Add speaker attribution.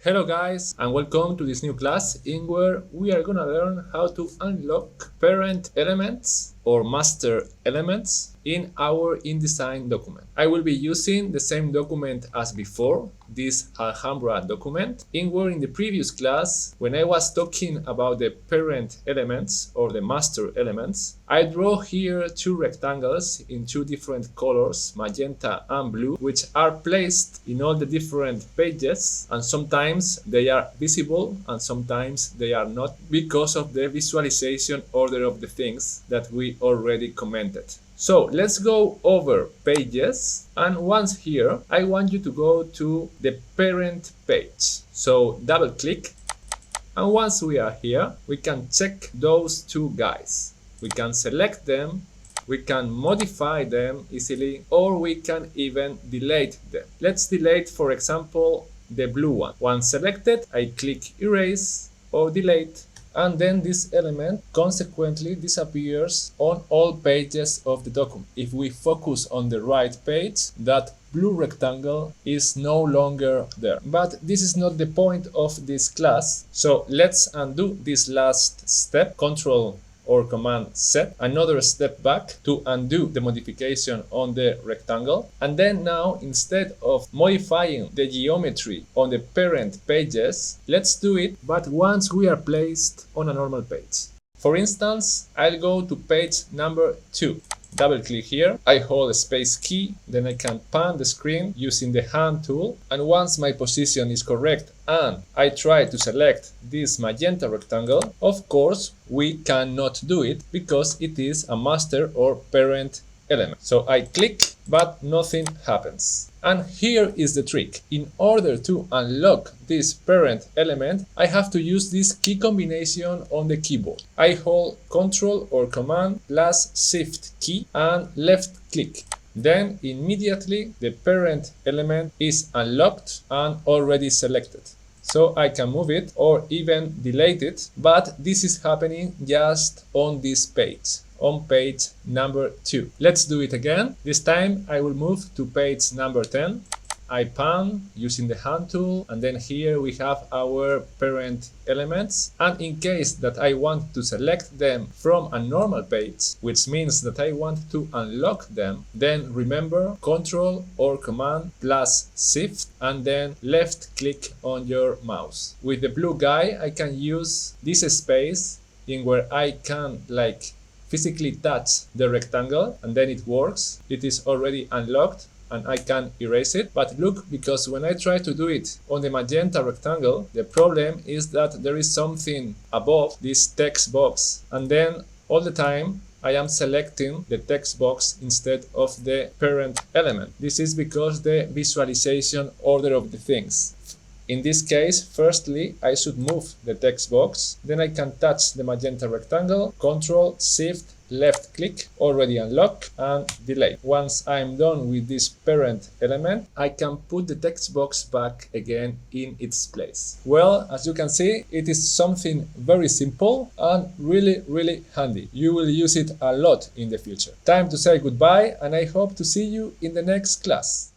Speaker 1: Hello guys and welcome to this new class in where we are gonna learn how to unlock parent elements or master elements in our InDesign document. I will be using the same document as before, this Alhambra document, in where in the previous class, when I was talking about the parent elements or the master elements, I draw here two rectangles in two different colors, magenta and blue, which are placed in all the different pages, and sometimes they are visible and sometimes they are not because of the visualization order of the things that we already commented. So let's go over pages, and once here I want you to go to the parent page. So double click, and once we are here we can check those two guys. We can select them, we can modify them easily, or we can even delete them. Let's delete, for example, the blue one. Once selected, I click erase or delete, and then this element consequently disappears on all pages of the document. If we focus on the right page, that blue rectangle is no longer there. But this is not the point of this class, so let's undo this last step. Control or Command Z, another step back to undo the modification on the rectangle. And then now, instead of modifying the geometry on the parent pages, let's do it, but once we are placed on a normal page. For instance, I'll go to page number 2. Double click here, I hold a space key, then I can pan the screen using the hand tool, and once my position is correct and I try to select this magenta rectangle, of course we cannot do it because it is a master or parent element. So I click, but nothing happens. And here is the trick. In order to unlock this parent element, I have to use this key combination on the keyboard. I hold Control or Command plus Shift key and left click. Then immediately the parent element is unlocked and already selected. So I can move it or even delete it, but this is happening just on this page, on page number 2. Let's do it again. This time I will move to page number 10. I pan using the hand tool, and then here we have our parent elements. And in case that I want to select them from a normal page, which means that I want to unlock them, then remember Control or Command plus Shift and then left click on your mouse. With the blue guy I can use this space in where I can physically touch the rectangle, and then it works. It is already unlocked and I can erase it. But look, because when I try to do it on the magenta rectangle, the problem is that there is something above this text box, and then all the time I am selecting the text box instead of the parent element. This is because the visualization order of the things. In this case, firstly, I should move the text box, then I can touch the magenta rectangle, Control, Shift, left click, already unlock, and delete. Once I'm done with this parent element, I can put the text box back again in its place. Well, as you can see, it is something very simple and really handy. You will use it a lot in the future. Time to say goodbye, and I hope to see you in the next class.